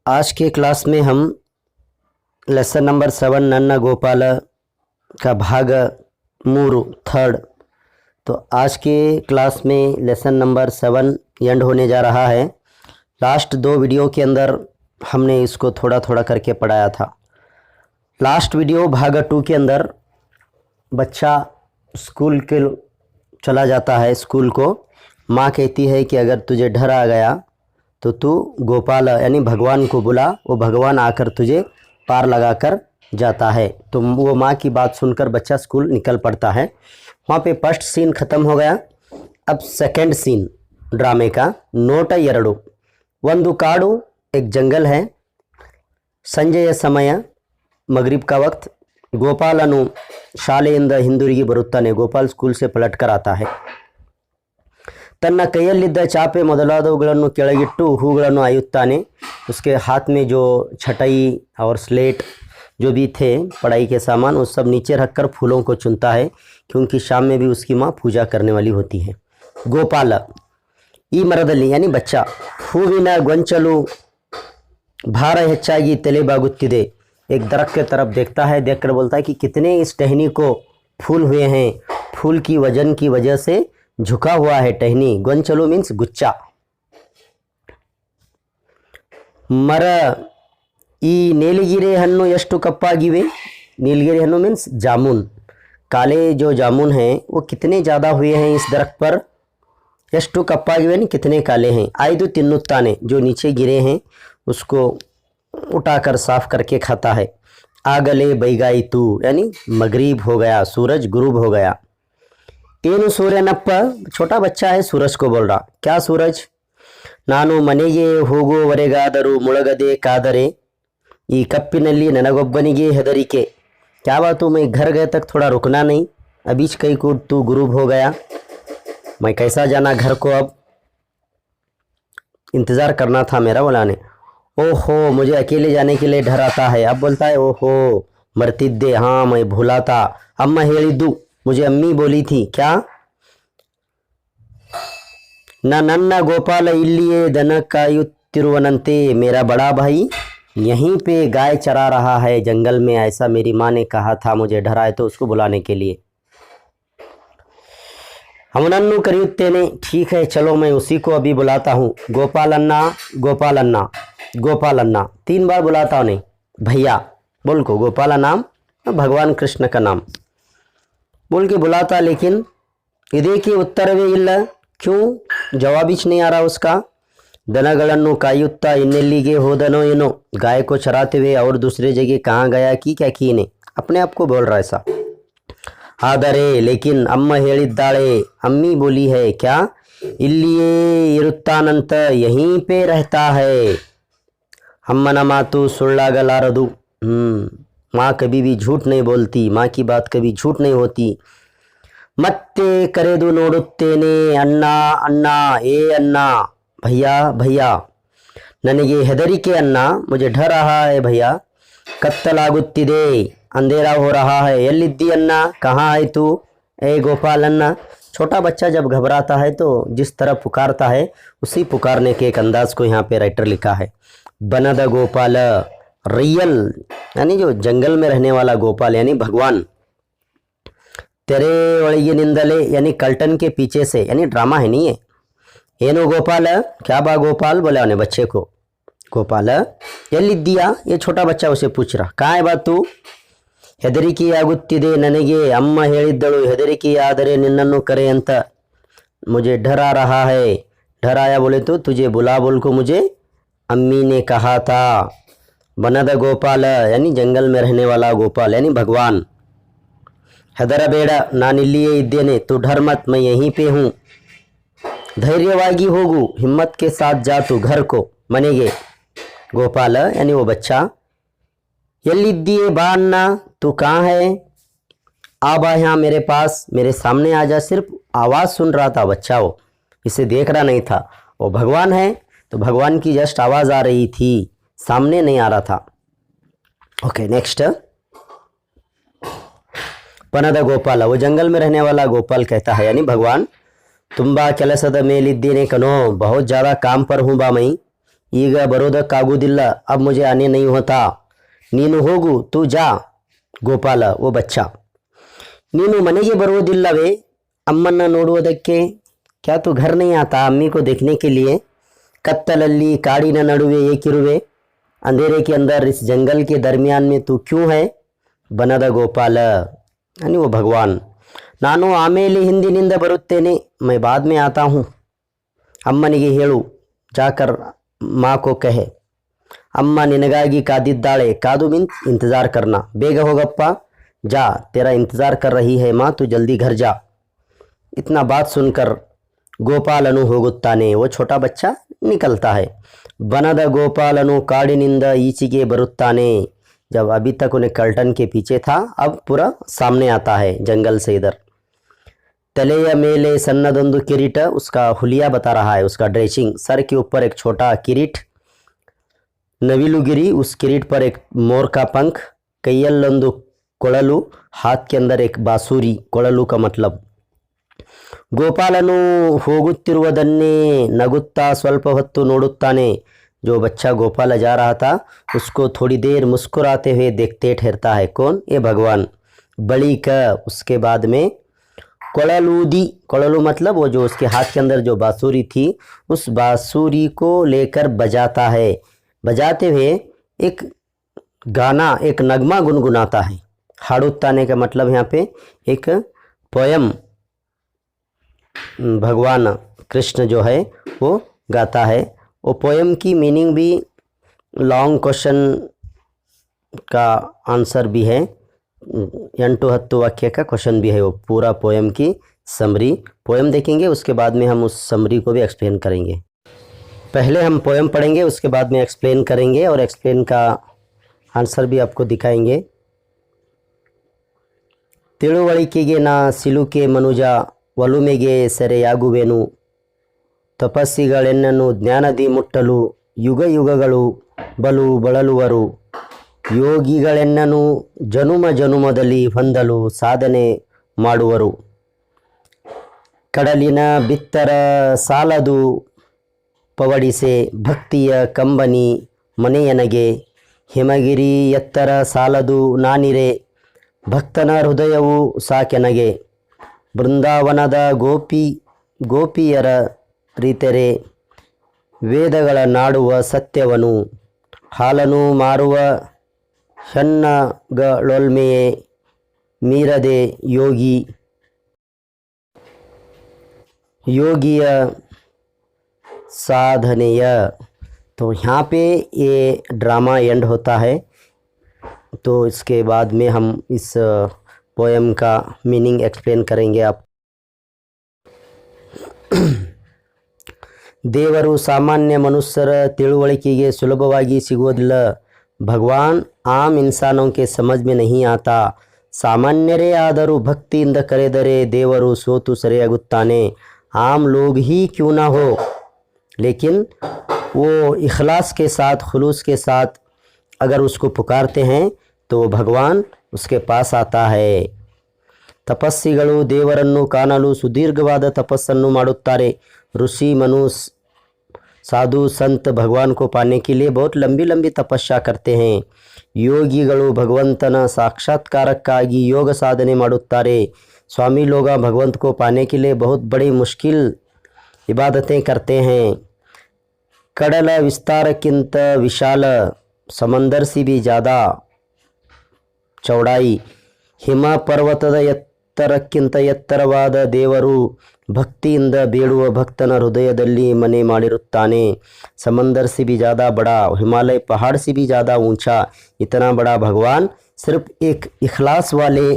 आज के क्लास में हम लेसन नंबर 7 नन्ना गोपाल का भाग मूरू थर्ड। तो आज के क्लास में लेसन नंबर 7 एंड होने जा रहा है। लास्ट 2 वीडियो के अंदर हमने इसको थोड़ा थोड़ा करके पढ़ाया था। लास्ट वीडियो भाग 2 के अंदर बच्चा स्कूल के चला जाता है। स्कूल को माँ कहती है कि अगर तुझे डर आ गया तो तू गोपाल यानी भगवान को बुला, वो भगवान आकर तुझे पार लगा कर जाता है। तो वो माँ की बात सुनकर बच्चा स्कूल निकल पड़ता है। वहाँ पे फर्स्ट सीन ख़त्म हो गया। अब सेकंड सीन ड्रामे का नोट 2 ಒಂದು ಕಾಡು एक जंगल है। ಸಂಜೆಯ ಸಮಯ मगरिब का वक्त ಗೋಪಾಲನು ಶಾಲೆಯಿಂದ ಹಿಂದಿರುಗಿ ಬರುತ್ತಾನೆ। ಗೋಪಾಲ್ स्कूल से पलट कर आता है। ತನ್ನ ಕೈಯಲ್ಲಿದ್ದ ಚಾಪೆ ಮೊದಲಾದವುಗಳನ್ನು ಕೆಳಗಿಟ್ಟು ಹೂಗಳನ್ನು ಆಯುತ್ತಾನೆ। उसके हाथ में जो छटाई और स्लेट जो भी थे पढ़ाई के सामान वो सब नीचे रखकर फूलों को चुनता है, क्योंकि शाम में भी उसकी माँ पूजा करने वाली होती है। ಗೋಪಾಲ ಈ ಮರದಲ್ಲಿ यानी बच्चा ಹೂವಿನ ಗೊಂಚಲು भार ಹೆಚ್ಚಾಗಿ तले बागुत्तिदे। एक दरख्त के तरफ देखता है, देखकर बोलता है कि कितने इस टहनी को फूल हुए हैं। फूल की वजन की वजह से झुका हुआ है टहनी। ಗೊಂಚಲು मीन्स गुच्चा। मर ಈ ನೇಲಿಗಿರೆ हन्नु ಎಷ್ಟು कप्पागिवे। नीलगिरी हन्नु मीन्स जामुन। काले जो जामुन हैं वो कितने ज़्यादा हुए हैं इस दरख्त पर। ಎಷ್ಟು कप्पागिवे यानी कितने काले हैं। आयदु तिन्नुत्ताने जो नीचे गिरे हैं उसको उठाकर साफ करके खाता है। आगले बैगाई तू यानी मगरिब हो गया, सूरज गुरूब हो गया। ಏನು ಸೂರ್ಯನಪ್ಪ छोटा बच्चा है सूरज को बोल रहा। क्या सूरज। ನಾನು ಮನೆಗೆ ಹೋಗುವವರೆಗಾದರೂ ಮುಳುಗದೆ ಕಾದರೆ ಈ ಕಪ್ಪಿನಲ್ಲಿ ನನಗೊಬ್ಬನಿಗೆ ಹೆದರಿಕೆ। क्या बात तू मैं घर गए तक थोड़ा रुकना नहीं। अबीच कई को तू गुरूब हो गया, मैं कैसा जाना घर को। अब इंतज़ार करना था मेरा बुलाने। ओहो मुझे अकेले जाने के लिए डर आता है। अब बोलता है ओहो मरतिद्दे, हाँ मैं भूला था। अम्मा ಹೇಳಿದ್ದು मुझे अम्मी बोली थी। क्या ನನ್ನ ಗೋಪಾಲ ಇಲ್ಲಿಯೇ ದನ ಕಾಯುತ್ತಿರುವನಂತೆ। मेरा बड़ा भाई यहीं पे गाय चरा रहा है जंगल में, ऐसा मेरी माँ ने कहा था। मुझे डर आए तो उसको बुलाने के लिए। हमनन्नु करियुत्तेने, ठीक है चलो मैं उसी को अभी बुलाता हूँ। गोपालन्ना गोपालन्ना गोपालन्ना 3 बार बुलाता हूँ। नहीं भैया बोल को गोपाला नाम भगवान कृष्ण का नाम बोल के बुलाता, लेकिन ಇದಕ್ಕೆ ಉತ್ತರವೇ ಇಲ್ಲ। क्यों जवाब ही नहीं आ रहा उसका। दनಗಳನ್ನು ಕಾಯುತ್ತಾ ಇನ್ನೆಲ್ಲಿಗೆ ಹೋದನೋ ಏನೋ। गाय को चराते हुए और दूसरे जगह कहाँ गया कि क्या की ने अपने आप को बोल रहा है ऐसा। ಆದರೆ लेकिन अम्मा ಹೇಳಿದ್ದಾಳೆ, अम्मी बोली है। क्या ಇಲ್ಲಿಯೇ ಇರುತ್ತಾನಂತ, यहीं पे रहता है। ಅಮ್ಮನ ಮಾತು ಸುಳ್ಳಾಗಲಾರದು। माँ कभी भी झूठ नहीं बोलती, माँ की बात कभी झूठ नहीं होती। ಮತ್ತೆ ಕರೆದು ನೋಡುತ್ತೇನೆ ಅಣ್ಣ ಅಣ್ಣ, ए अन्ना भैया भैया। ನನಗೆ ಹೆದರಿಕೆ ಅಣ್ಣ, मुझे डर रहा है भैया। ಕತ್ತಲಾಗುತ್ತಿದೆ अंधेरा हो रहा है। ಎಲ್ಲಿದ್ದಿ अन्ना, कहाँ है तू। ए गोपाल अन्ना। छोटा बच्चा जब घबराता है तो जिस तरह पुकारता है उसी पुकारने के एक अंदाज को यहाँ पे राइटर लिखा है। बनद गोपाल रियल यानी जो जंगल में रहने वाला गोपाल यानी भगवान। तेरे ಒಳಗಿನಿಂದಲೇ यानी कर्टन के पीछे से, यानी ड्रामा है नहीं है। ಏನೋ गोपाल क्या बा गोपाल बोला उन्हें बच्चे को। गोपाल ಎಲ್ಲಿದ್ದೀಯಾ, ये छोटा बच्चा उसे पूछ रहा। कहाँ है बा तू। ಹೆದರಿಕೆಯಾಗುತ್ತಿದೆ ನನಗೆ, ಅಮ್ಮ ಹೇಳಿದ್ದಳು ಹೆದರಿಕೆಯಾದರೆ ನಿನ್ನನ್ನು ಕರೆ ಅಂತ। मुझे डर आ रहा है। डर आया बोले तो तुझे बुला बोल को मुझे अम्मी ने कहा था। बनद गोपाल यानी जंगल में रहने वाला गोपाल यानी भगवान। ಹೆದರಬೇಡ ನಾನಿಲ್ಲಿಯೇ ಇದ್ದೇನೆ, तू डर मत मैं यहीं पे हूँ। धैर्यವಾಗಿ ಹೋಗು, हिम्मत के साथ जा तू घर को, मनेगे। गोपाल यानी वो बच्चा। ಎಲ್ಲಿದ್ದೀಯೇ ಬಾ ಅಣ್ಣ, तू कहाँ है। आ बा यहाँ मेरे पास, मेरे सामने आ जा। सिर्फ आवाज़ सुन रहा था बच्चा, वो इसे देख रहा नहीं था। वो भगवान है तो भगवान की जस्ट आवाज़ आ रही थी, सामने नहीं आ रहा था। Okay next. बनद गोपाल वो जंगल में रहने वाला गोपाल कहता है यानी भगवान। ತುಂಬಾ ಕೆಲಸದ ಮೇಲಿದ್ದೇನೆ ಕಣೋ, बहुत ज़्यादा काम पर हूँ बा मैं। ಈಗ ಬರೋದಕ್ಕಾಗುವುದಿಲ್ಲ, अब मुझे आने नहीं होता, ನೀನು ಹೋಗು, तू जा ಗೋಪಾಲ ಓ ಬಚ್ಚ, ನೀನು ಮನೆಗೆ ಬರುವುದಿಲ್ಲವೇ ಅಮ್ಮನ್ನ ನೋಡುವುದಕ್ಕೆ, क्या तू घर नहीं आता अम्मी को देखने के लिए, ಕತ್ತಲಲ್ಲಿ ಕಾಡಿನ ನಡುವೆ ಏಕಿರುವೆ, अंधेरे के अंदर इस जंगल के दरमियान में तू क्यों है, ಬನದ ಗೋಪಾಲ यानी वो भगवान, ನಾನು ಆಮೇಲೆ ಹಿಂದಿನಿಂದ ಬರುತ್ತೇನೆ, मैं बाद में आता हूँ, ಅಮ್ಮನಿಗೆ ಹೇಳು, ಜಾಕರ್ ಮಾ ಕೋ ಕಹೆ, ಅಮ್ಮ ನಿನಗಾಗಿ ಕಾದಿದ್ದಾಳೆ, ಕಾದು मीन्स इंतज़ार करना, ಬೇಗ ಹೋಗಪ್ಪ, जा तेरा इंतज़ार कर रही है माँ, तू जल्दी घर जा। इतना बात सुनकर ಗೋಪಾಲನು ಹೋಗುತ್ತಾನೆ, वो छोटा बच्चा निकलता है। ಬನದ ಗೋಪಾಲನು ಕಾಡಿನಿಂದ ಈಚೆಗೆ ಬರುತ್ತಾನೆ, जब अभी तक उन्हें कर्टन के पीछे था, अब पूरा सामने आता है जंगल से इधर। तलेಯ ಮೇಲೆ ಸಣ್ಣದೊಂದು ಕಿರೀಟ, उसका हुलिया बता रहा है, उसका ड्रेसिंग, सर के ऊपर एक छोटा किरीट, नविलुगिरी, उस किरीट पर एक मोर का पंख, ಕೈಯಲ್ಲೊಂದು ಕೊಳಲು, हाथ के अंदर एक बांसुरी, ಕೊಳಲು का मतलब। ಗೋಪಾಲನು ಹೋಗುತ್ತಿರುವುದನ್ನೇ ನಗುತ್ತಾ ಸ್ವಲ್ಪ ಹೊತ್ತು ನೋಡುತ್ತಾನೆ, जो बच्चा गोपाल जा रहा था उसको थोड़ी देर मुस्कुराते हुए देखते ठहरता है, कौन, ये भगवान। बलिक उसके बाद में कोललूदी, कोललू मतलब वो जो उसके हाथ के अंदर जो बांसुरी थी, उस बांसुरी को लेकर बजाता है, बजाते हुए एक गाना, एक नगमा गुनगुनाता है। हाड़ुत्ताने का मतलब यहाँ पे एक पोयम भगवान कृष्ण जो है वो गाता है। वो पोयम की मीनिंग भी लॉन्ग क्वेश्चन का आंसर भी है, 8-10 वाक्य का क्वेश्चन भी है, वो पूरा पोयम की समरी। पोयम देखेंगे, उसके बाद में हम उस समरी को भी एक्सप्लेन करेंगे। पहले हम पोयम पढ़ेंगे, उसके बाद में एक्सप्लेन करेंगे और एक्सप्लेन का आंसर भी आपको दिखाएंगे। ತಿಳುವಳಿಕೆಗೆ ನಾ ಸಿಲುಕೆ ಮನುಜ, ಒಲುಮೆಗೆ ಸೆರೆಯಾಗುವೆನು, ತಪಸ್ಸಿಗಳೆನ್ನನ್ನು ಜ್ಞಾನದಿ ಮುಟ್ಟಲು, ಯುಗ ಯುಗಗಳು ಬಲು ಬಳಲುವರು, ಯೋಗಿಗಳೆನ್ನನು ಜನುಮ ಜನುಮದಲ್ಲಿ ಹೊಂದಲು ಸಾಧನೆ ಮಾಡುವರು, ಕಡಲಿನ ಬಿತ್ತರ ಸಾಲದು ಪವಡಿಸೆ, ಭಕ್ತಿಯ ಕಂಬನಿ ಮನೆಯನಗೆ, ಹಿಮಗಿರಿ ಎತ್ತರ ಸಾಲದು ನಾನಿರೆ, ಭಕ್ತನ ಹೃದಯವು ಸಾಕೆನಗೆ, ಬೃಂದಾವನದ ಗೋಪಿಯರ ರೀತೆರೆ, ವೇದಗಳ ನಾಡುವ ಸತ್ಯವನು, ಹಾಲನು ಮಾರುವ ಹೆಣ್ಣಗಳೊಲ್ಮೆಯೇ ಮೀರದೆ योगिय साधनेय। तो यहाँ पे ये ड्रामा एंड होता है। तो इसके बाद में हम इस पोएम का मीनिंग एक्सप्लेन करेंगे। आप ದೇವರು ಸಾಮಾನ್ಯ ಮನುಷ್ಯರ ತಿಳುವಳಿಕೆಗೆ ಸುಲಭವಾಗಿ ಸಿಗುವುದಿಲ್ಲ, ಭಗವಾನ್ ಆಮ್ ಇನ್ಸಾನೋं के समझ में नहीं आता, ಸಾಮಾನ್ಯರೇ ಆದರೂ ಭಕ್ತಿಯಿಂದ ಕರೆದರೆ ದೇವರು ಸೋತು ಸರಿಯಾಗುತ್ತಾನೆ, आम लोग ही क्यों ना हो, लेकिन वो इखलास के साथ, खुलूस के साथ अगर उसको पुकारते हैं तो भगवान उसके पास आता है। ತಪಸ್ಸಿಗಳು ದೇವರನ್ನು ಕಾಣಲು ಸುದೀರ್ಘವಾದ ತಪಸ್ಸನ್ನು ಮಾಡುತ್ತಾರೆ, ऋषि मनुष्य साधु संत भगवान को पाने के लिए बहुत लंबी लंबी तपस्या करते हैं। ಯೋಗಿಗಳು ಭಗವಂತನ ಸಾಕ್ಷಾತ್ಕಾರಕ್ಕಾಗಿ ಯೋಗ ಸಾಧನೆ ಮಾಡುತ್ತಾರೆ, स्वामी लोग भगवंत को पाने के लिए बहुत बड़ी मुश्किल इबादतें करते हैं। ಕಡಲ ವಿಸ್ತಾರಕ್ಕಿಂತ ವಿಶಾಲ, समंदर से भी ज़्यादा ಚೌಡಾಯಿ, ಹಿಮ ಪರ್ವತದ ಎತ್ತರಕ್ಕಿಂತ ಎತ್ತರವಾದ ದೇವರು ಭಕ್ತಿಯಿಂದ ಬೇಡುವ ಭಕ್ತನ ಹೃದಯದಲ್ಲಿ ಮನೆ ಮಾಡಿರುತ್ತಾನೆ। समंदर से भी ज़्यादा बड़ा, हिमालय पहाड़ से भी ज़्यादा ऊंचा, इतना बड़ा भगवान सिर्फ एक इखलास वाले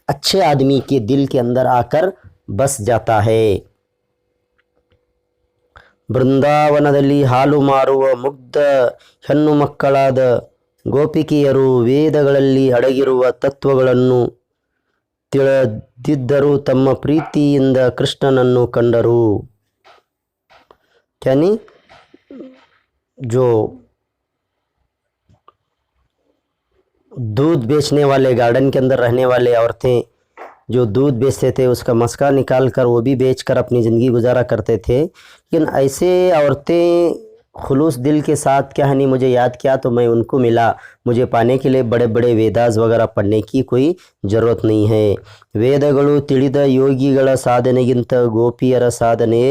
अच्छे आदमी के दिल के अंदर आकर बस जाता है। ಬೃಂದಾವನದಲ್ಲಿ ಹಾಲು ಮಾರುವ ಮುಗ್ಧ ಹೆಣ್ಣು ಮಕ್ಕಳಾದ ಗೋಪಿಕೆಯರು ವೇದಗಳಲ್ಲಿ ಅಡಗಿರುವ ತತ್ವಗಳನ್ನು ತಿಳಿದಿದ್ದರೂ ತಮ್ಮ ಪ್ರೀತಿಯಿಂದ ಕೃಷ್ಣನನ್ನು ಕಂಡರು। यानी जो दूध बेचने वाले, गार्डन के अंदर रहने वाले औरतें जो दूध बेचते थे उसका मस्का निकाल कर वो भी बेच कर अपनी ज़िंदगी गुजारा करते थे, लेकिन ऐसे औरतें खुलूस दिल के साथ क्या है नहीं मुझे याद किया तो मैं उनको मिला। मुझे पाने के लिए बड़े बड़े वेदास वगैरह पढ़ने की कोई ज़रूरत नहीं है। ವೇದಗಳು ತಿಳಿದ ಯೋಗಿಗಳ ಸಾಧನೆಗಿಂತ ಗೋಪಿಯರ ಸಾಧನೆ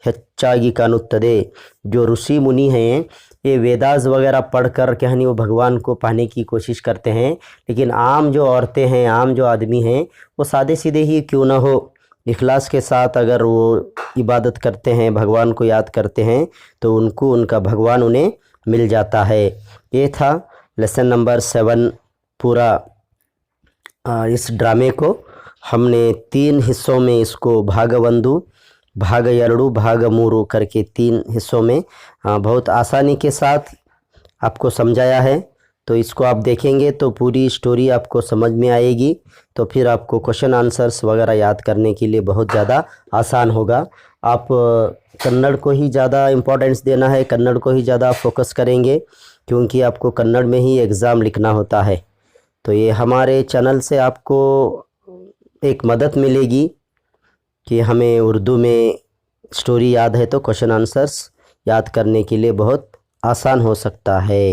ಹೆಚ್ಚಾಗಿ ಕಾಣುತ್ತದೆ। जो ऋषि मुनि हैं ये वेदास वगैरह पढ़कर क्या है नहीं वो भगवान को पाने की कोशिश करते हैं, लेकिन आम जो औरतें हैं, आम जो आदमी हैं, वो सादे सीधे ही क्यों ना हो, इखलास के साथ अगर वो इबादत करते हैं, भगवान को याद करते हैं, तो उनको उनका भगवान उन्हें मिल जाता है। ये था लेसन नंबर 7 पूरा। इस ड्रामे को हमने 3 हिस्सों में इसको भाग 1, भाग 2, भाग 3 करके 3 हिस्सों में बहुत आसानी के साथ आपको समझाया है। तो इसको आप देखेंगे तो पूरी स्टोरी आपको समझ में आएगी, तो फिर आपको क्वेश्चन आंसर्स वगैरह याद करने के लिए बहुत ज़्यादा आसान होगा। आप कन्नड़ को ही ज़्यादा इम्पोर्टेंस देना है, कन्नड़ को ही ज़्यादा फोकस करेंगे, क्योंकि आपको कन्नड़ में ही एग्ज़ाम लिखना होता है। तो ये हमारे चैनल से आपको एक मदद मिलेगी कि हमें उर्दू में स्टोरी याद है तो क्वेश्चन आंसर्स याद करने के लिए बहुत आसान हो सकता है।